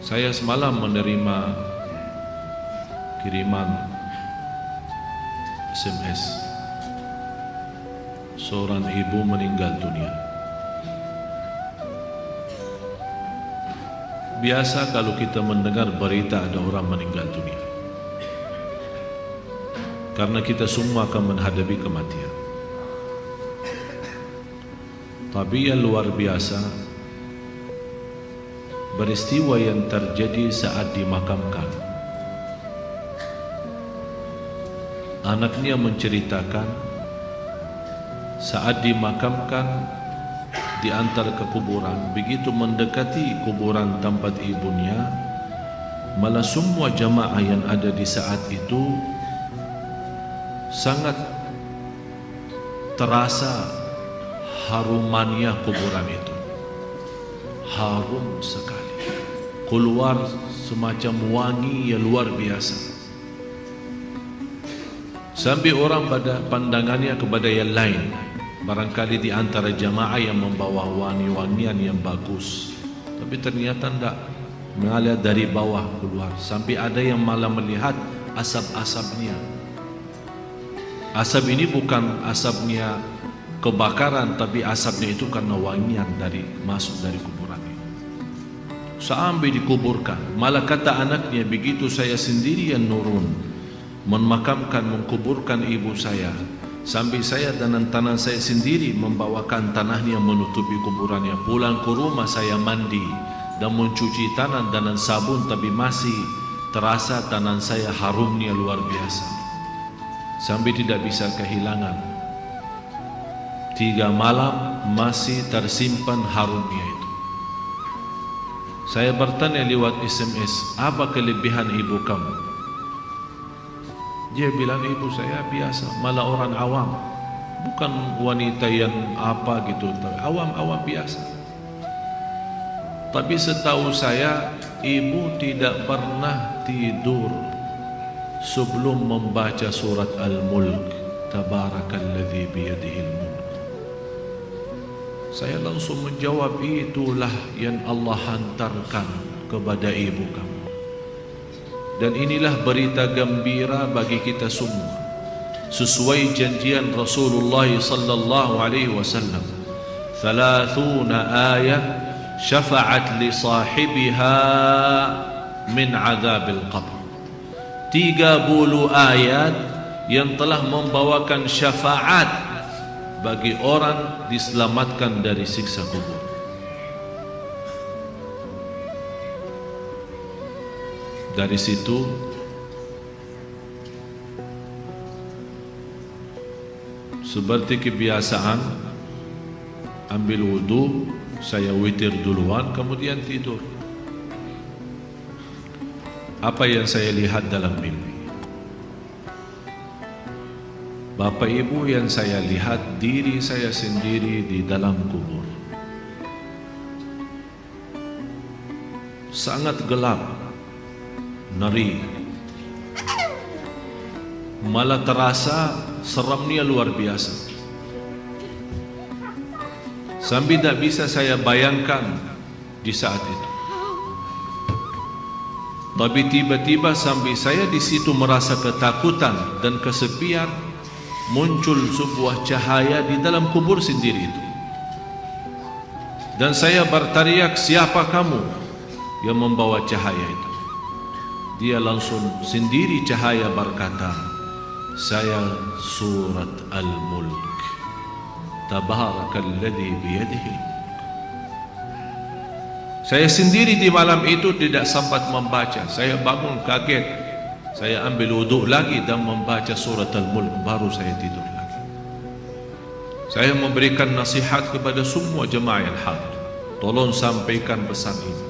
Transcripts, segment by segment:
Saya semalam menerima kiriman SMS. Seorang ibu meninggal dunia. Biasa kalau kita mendengar berita ada orang meninggal dunia, karena kita semua akan menghadapi kematian. Tapi yang luar biasa, peristiwa yang terjadi saat dimakamkan. Anaknya menceritakan saat dimakamkan di antara kuburan, begitu mendekati kuburan tempat ibunya, malah semua jamaah yang ada di saat itu sangat terasa harumannya kuburan itu. Harum sekali, keluar semacam wangi yang luar biasa, sampai orang pada pandangannya kepada yang lain. Barangkali di antara jamaah yang membawa wangi-wangian yang bagus, tapi ternyata tidak, mengalir dari bawah keluar, sampai ada yang malah melihat asap-asapnya. Asap ini bukan asapnya kebakaran, tapi asapnya itu karena wangian dari masuk dari kuburan ini. Sampai dikuburkan, malah kata anaknya, begitu saya sendiri yang nurun memakamkan, mengkuburkan ibu saya, sampai saya dan tangan saya sendiri membawakan tanahnya menutupi kuburannya. Pulang ke rumah saya mandi dan mencuci tangan dengan sabun, tapi masih terasa tangan saya harumnya luar biasa, sampai tidak bisa kehilangan. 3 malam masih tersimpan harumnya itu. Saya bertanya lewat SMS, apa kelebihan ibu kamu? Dia bilang, ibu saya biasa, malah orang awam, bukan wanita yang apa gitu, awam-awam biasa. Tapi setahu saya, ibu tidak pernah tidur sebelum membaca surat Al-Mulk, Tabarakalladzi biyadihil mulk. Saya langsung menjawab, itulah yang Allah hantarkan kepada ibu kamu. Dan inilah berita gembira bagi kita semua, sesuai janjian Rasulullah sallallahu alaihi wasallam. 30 ayat syafa'at li sahibiha min azabil qabr. 30 ayat yang telah membawakan syafaat bagi orang diselamatkan dari siksa kubur. Dari situ seperti kebiasaan, ambil wudu, saya witir duluan, kemudian tidur. Apa yang saya lihat dalam mimpi? Bapak ibu yang saya lihat, diri saya sendiri di dalam kubur. Sangat gelap, ngeri, malah terasa seramnya luar biasa, sampai tidak bisa saya bayangkan di saat itu. Tapi tiba-tiba sampai saya di situ merasa ketakutan dan kesepian, muncul sebuah cahaya di dalam kubur sendiri itu, dan saya berteriak, siapa kamu yang membawa cahaya itu? Dia langsung sendiri cahaya berkata, saya surat Al-Mulk, Tabarakalladzi biyadihil mulk. Saya sendiri di malam itu tidak sempat membaca. Saya bangun kaget, saya ambil wuduk lagi dan membaca surat Al-Mulk, baru saya tidur lagi. Saya memberikan nasihat kepada semua jemaah yang hadir, tolong sampaikan pesan ini.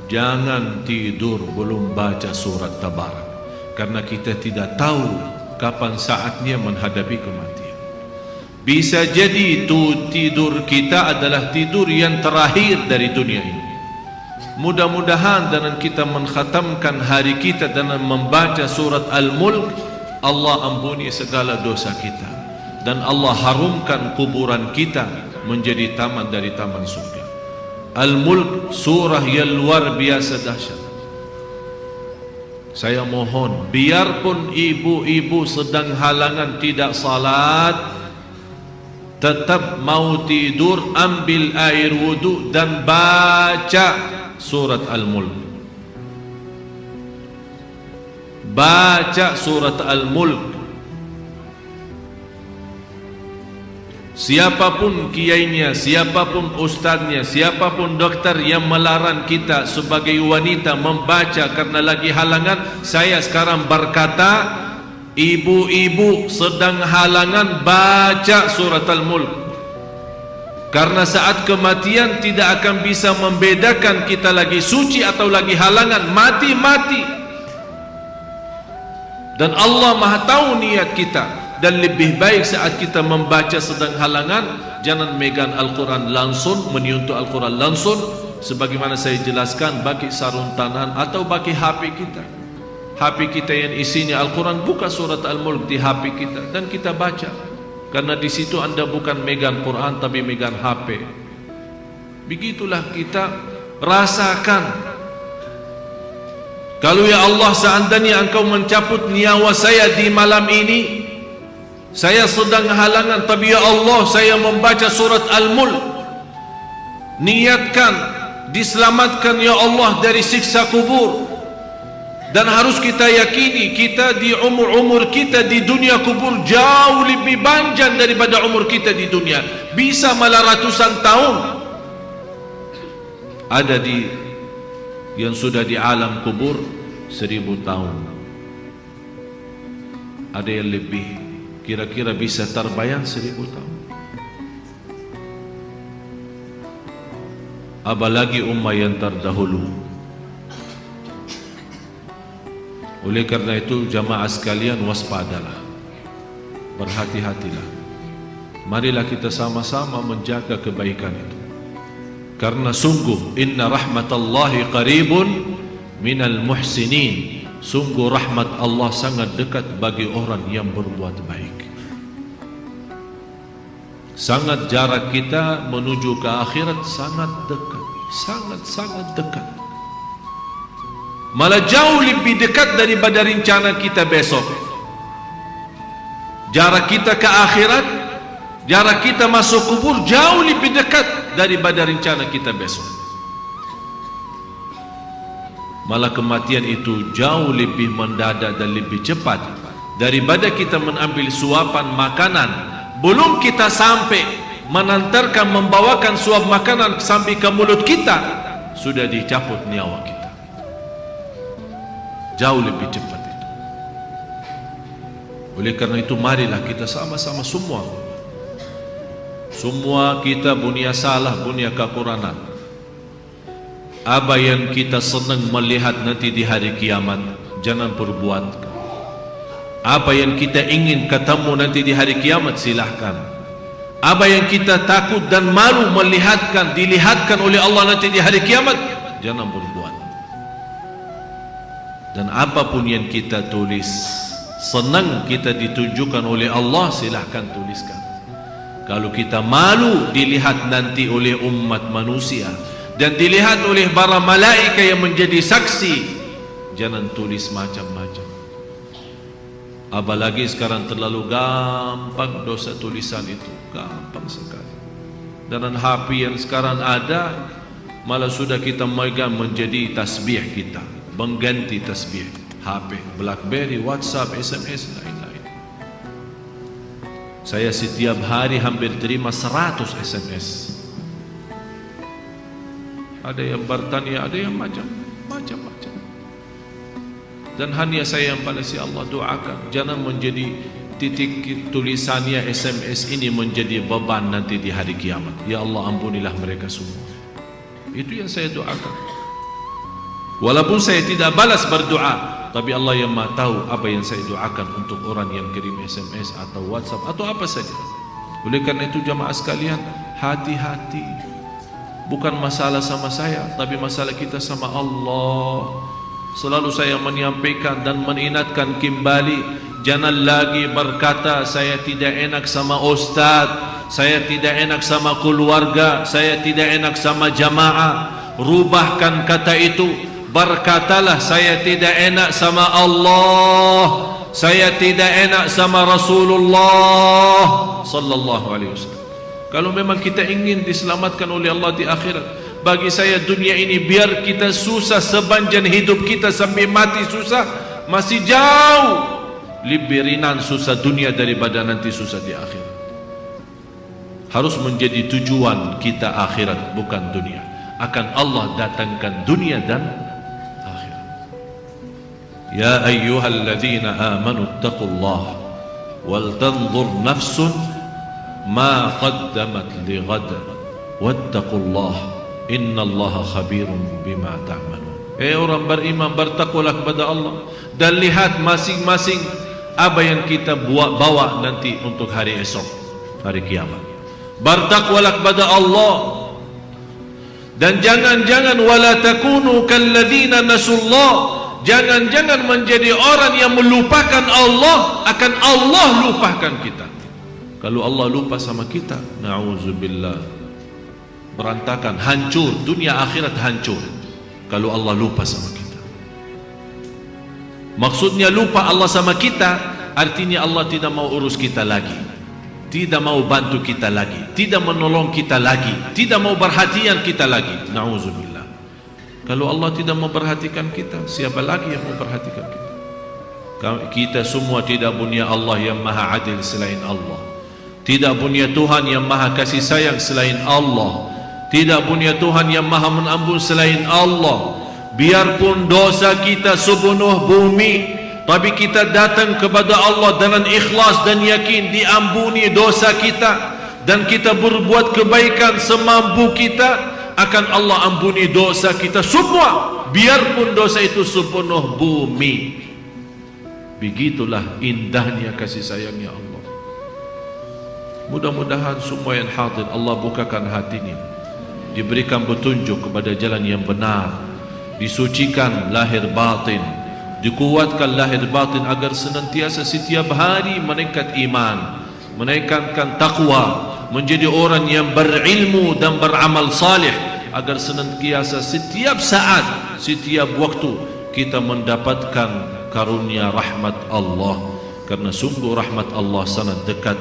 Jangan tidur belum baca surat Tabarak, karena kita tidak tahu kapan saatnya menghadapi kematian. Bisa jadi itu tidur kita adalah tidur yang terakhir dari dunia ini. Mudah-mudahan dengan kita mengkhatamkan hari kita dengan membaca surat Al-Mulk, Allah ampuni segala dosa kita, dan Allah harumkan kuburan kita menjadi taman dari taman surga. Al-Mulk surah yang luar biasa dahsyat. Saya mohon, biarpun ibu-ibu sedang halangan tidak salat, tetap mau tidur, ambil air wudu dan baca surat Al-Mulk. Baca surat Al-Mulk. Siapapun kiainya, siapapun ustaznya, siapapun dokter yang melarang kita sebagai wanita membaca karena lagi halangan, saya sekarang berkata, ibu-ibu sedang halangan, baca surat Al-Mulk. Karena saat kematian tidak akan bisa membedakan kita lagi suci atau lagi halangan, mati-mati. Dan Allah Maha tahu niat kita. Dan lebih baik saat kita membaca sedang halangan, jangan megang Al-Quran langsung, menyentuh Al-Quran langsung, sebagaimana saya jelaskan, pakai sarung tangan atau pakai HP kita. HP kita yang isinya Al-Quran, buka surat Al-Mulk di HP kita dan kita baca. Karena di situ anda bukan megang Quran tapi megang HP. Begitulah kita rasakan. Kalau ya Allah, seandainya engkau mencabut nyawa saya di malam ini, saya sedang halangan, tapi ya Allah, saya membaca surat Al-Mulk. Niatkan, diselamatkan ya Allah dari siksa kubur. Dan harus kita yakini, kita di umur kita di dunia kubur jauh lebih panjang daripada umur kita di dunia. Bisa malah ratusan tahun. Ada yang sudah di alam kubur 1000 tahun. Ada yang lebih. Kira-kira bisa terbayang 1000 tahun. Apalagi umat yang terdahulu. Oleh karena itu jamaah sekalian, waspadalah, berhati-hatilah. Marilah kita sama-sama menjaga kebaikan itu. Karena sungguh inna rahmatallahi qaribun minal muhsinin. Sungguh rahmat Allah sangat dekat bagi orang yang berbuat baik. Sangat jarak kita menuju ke akhirat sangat dekat, sangat dekat. Malah jauh lebih dekat daripada rencana kita besok. Jarak kita ke akhirat, jarak kita masuk kubur jauh lebih dekat daripada rencana kita besok. Malah kematian itu jauh lebih mendadak dan lebih cepat daripada kita mengambil suapan makanan. Belum kita sampai menantarkan, membawakan suap makanan sampai ke mulut kita, sudah dicabut nyawa kita. Jauh lebih cepat itu. Oleh karena itu marilah kita sama-sama semua kita punya salah, punya kekurangan. Apa yang kita senang melihat nanti di hari kiamat, jangan perbuat. Apa yang kita ingin ketemu nanti di hari kiamat, silahkan. Apa yang kita takut dan malu dilihatkan oleh Allah nanti di hari kiamat, jangan berbuat. Dan apapun yang kita tulis, senang kita ditunjukkan oleh Allah, silahkan tuliskan. Kalau kita malu dilihat nanti oleh umat manusia dan dilihat oleh para malaikat yang menjadi saksi, jangan tulis macam-macam. Apalagi sekarang terlalu gampang dosa tulisan itu, gampang sekali. Dan HP yang sekarang ada, malah sudah kita megang menjadi tasbih kita, mengganti tasbih. HP, BlackBerry, WhatsApp, SMS, lain-lain. Saya setiap hari hampir terima 100 SMS. Ada yang bertanya, ada yang macam-macam. Dan hanya saya yang balas, ya Allah, doakan jangan menjadi titik tulisannya SMS ini menjadi beban nanti di hari kiamat. Ya Allah, ampunilah mereka semua. Itu yang saya doakan. Walaupun saya tidak balas berdoa, tapi Allah yang Maha tahu apa yang saya doakan untuk orang yang kirim SMS atau WhatsApp atau apa saja. Oleh karena itu jamaah sekalian, hati-hati. Bukan masalah sama saya, tapi masalah kita sama Allah. Selalu saya menyampaikan dan mengingatkan kembali, jangan lagi berkata saya tidak enak sama ustaz, saya tidak enak sama keluarga, saya tidak enak sama jamaah. Rubahkan kata itu, berkatalah saya tidak enak sama Allah, saya tidak enak sama Rasulullah sallallahu alaihi wasallam. Kalau memang kita ingin diselamatkan oleh Allah di akhirat, bagi saya dunia ini biar kita susah sepanjang hidup kita sampai mati susah, masih jauh lebih ringan susah dunia daripada nanti susah di akhirat. Harus menjadi tujuan kita akhirat, bukan dunia. Akan Allah datangkan dunia dan akhirat. Ya ayyuhalladzina amanu taqullaha wal tanzur nafsun ma qaddamat lighad wattaqullaha innallaha khabirun bima ta'malun. Orang beriman, bertakwalah kepada Allah dan lihat masing-masing apa yang kita bawa nanti untuk hari esok, hari kiamat. Bertakwalah kepada Allah. Dan jangan-jangan wala takunu kalladzina nasullah, jangan-jangan menjadi orang yang melupakan Allah, akan Allah lupakan kita. Kalau Allah lupa sama kita, na'udzubillah, berantakan, hancur, dunia akhirat hancur kalau Allah lupa sama kita. Maksudnya lupa Allah sama kita, artinya Allah tidak mau urus kita lagi, tidak mau bantu kita lagi, tidak menolong kita lagi, tidak mau perhatian kita lagi. Na'udzubillah. Kalau Allah tidak mau perhatikan kita, siapa lagi yang mau perhatikan kita? Kita semua tidak punya Allah yang maha adil selain Allah, tidak punya Tuhan yang maha kasih sayang selain Allah, tidak punya Tuhan yang maha mengampun selain Allah. Biarpun dosa kita sepenuh bumi, tapi kita datang kepada Allah dengan ikhlas dan yakin diampuni dosa kita, dan kita berbuat kebaikan semampu kita, akan Allah ampuni dosa kita semua, biarpun dosa itu sepenuh bumi. Begitulah indahnya kasih sayangnya Allah. Mudah-mudahan semua yang hadir Allah bukakan hatinya, diberikan petunjuk kepada jalan yang benar, disucikan lahir batin, dikuatkan lahir batin agar senantiasa setiap hari meningkat iman, meningkatkan takwa, menjadi orang yang berilmu dan beramal salih, agar senantiasa setiap saat, setiap waktu kita mendapatkan karunia rahmat Allah, karena sungguh rahmat Allah sangat dekat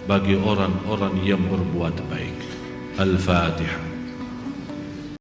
bagi orang-orang yang berbuat baik. Al-Fatihah.